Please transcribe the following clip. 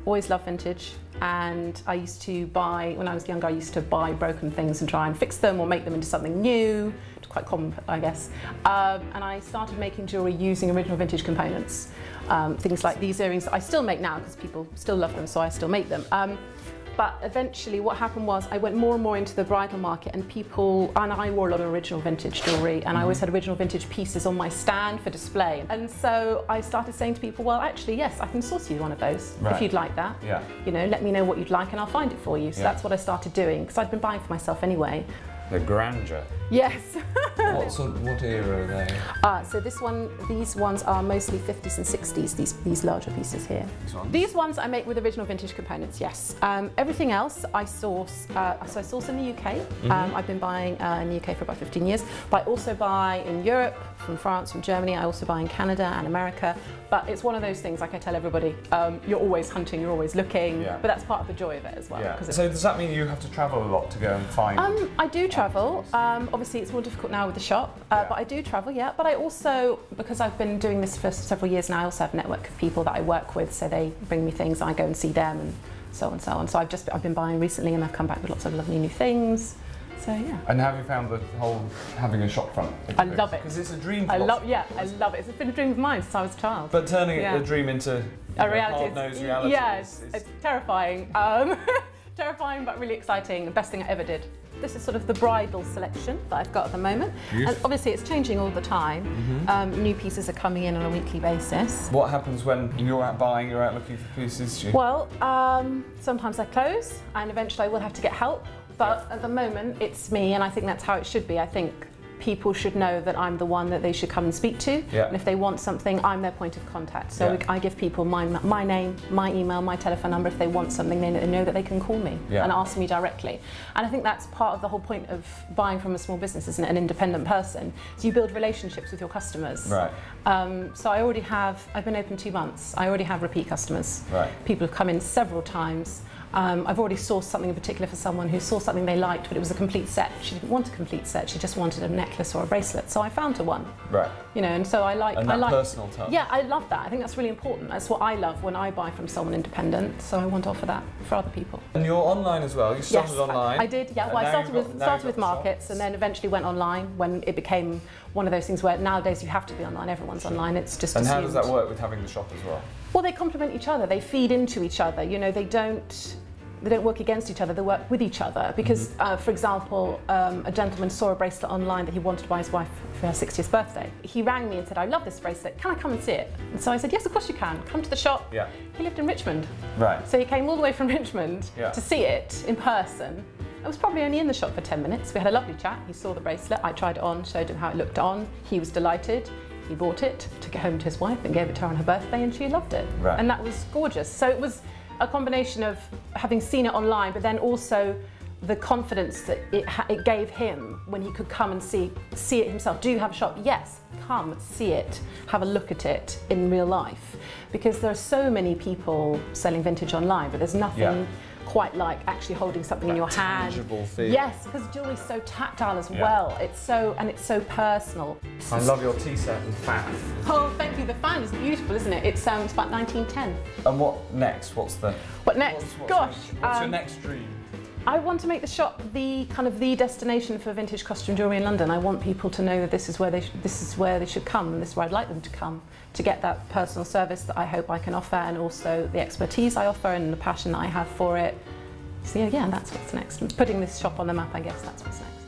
always loved vintage, and I used to buy, when I was younger, I used to buy broken things and try and fix them or make them into something new. It's quite common, I guess. And I started making jewellery using original vintage components. Things like these earrings I still make now because people still love them, so I still make them. But eventually what happened was I went more and more into the bridal market, and I wore a lot of original vintage jewellery, and I always had original vintage pieces on my stand for display. And so I started saying to people, well, actually, yes, I can source you one of those if you'd like that. Yeah. You know, let me know what you'd like and I'll find it for you. So that's what I started doing, because I'd been buying for myself anyway. The grandeur. Yes. What era are they? So these ones are mostly 50s and 60s, these larger pieces here. These ones I make with original vintage components, yes. Everything else I source, so I source in the UK. I've been buying in the UK for about 15 years, but I also buy in Europe, from France, from Germany. I also buy in Canada and America. But it's one of those things, like I tell everybody, you're always hunting, you're always looking, but that's part of the joy of it as well. Yeah. So does that mean you have to travel a lot to go and find? I do travel. Obviously it's more difficult now with the shop, but I do travel, yeah. But I also, because I've been doing this for several years now, I also have a network of people that I work with, so they bring me things, I go and see them, and so on and so on. So I've been buying recently, and I've come back with lots of lovely new things. So yeah. And have you found the whole having a shop front? I love it. Because it's a dream for I love it. It's been a dream of mine since I was a child. But turning a dream into a reality. Hard-nosed reality. Yes, it's terrifying. Terrifying but really exciting. The best thing I ever did. This is sort of the bridal selection that I've got at the moment. Beautiful. And obviously it's changing all the time. New pieces are coming in on a weekly basis. What happens when you're out buying, you're out looking for pieces? Well, sometimes I close, and eventually I will have to get help. But at the moment, it's me, and I think that's how it should be. I think people should know that I'm the one that they should come and speak to. And if they want something, I'm their point of contact. So I give people my name, my email, my telephone number. If they want something, they know that they can call me and ask me directly. And I think that's part of the whole point of buying from a small business, isn't it? An independent person. So you build relationships with your customers. Right. So I've been open 2 months. I already have repeat customers. Right. People have come in several times. I've already sourced something in particular for someone who saw something they liked, but it was a complete set. She didn't want a complete set, she just wanted a necklace or a bracelet, so I found her one. Right. You know, and so I like personal touch. Yeah, I love that. I think that's really important. That's what I love when I buy from someone independent, so I want to offer that for other people. And you're online as well, you started online? I did, yeah. Well, I started with markets and then eventually went online when it became one of those things where nowadays you have to be online, everyone's online, it's just assumed. And how does that work with having the shop as well? Well, they complement each other, they feed into each other, you know, they don't work against each other, they work with each other. Because, for example, a gentleman saw a bracelet online that he wanted to buy his wife for her 60th birthday. He rang me and said, I love this bracelet, can I come and see it? And so I said, yes, of course you can, come to the shop. Yeah. He lived in Richmond. Right. So he came all the way from Richmond to see it in person. I was probably only in the shop for 10 minutes. We had a lovely chat, he saw the bracelet, I tried it on, showed him how it looked on, he was delighted. He bought it, took it home to his wife and gave it to her on her birthday, and she loved it. Right. And that was gorgeous. So it was a combination of having seen it online, but then also the confidence that it gave him when he could come and see it himself. Do you have a shop? Yes, come, see it, have a look at it in real life. Because there are so many people selling vintage online, but there's nothing quite like actually holding something in your hand. Tangible feel. Yes, because jewellery is so tactile as well. It's so personal. I love your tea set and fan. Oh, thank you. The fan is beautiful, isn't it? It's about 1910. And what next? What next? Gosh. What's your next dream? I want to make the shop the destination for vintage costume jewellery in London. I want people to know that this is where they should come, and this is where I'd like them to come to get that personal service that I hope I can offer, and also the expertise I offer and the passion that I have for it. So yeah, that's what's next. Putting this shop on the map, I guess that's what's next.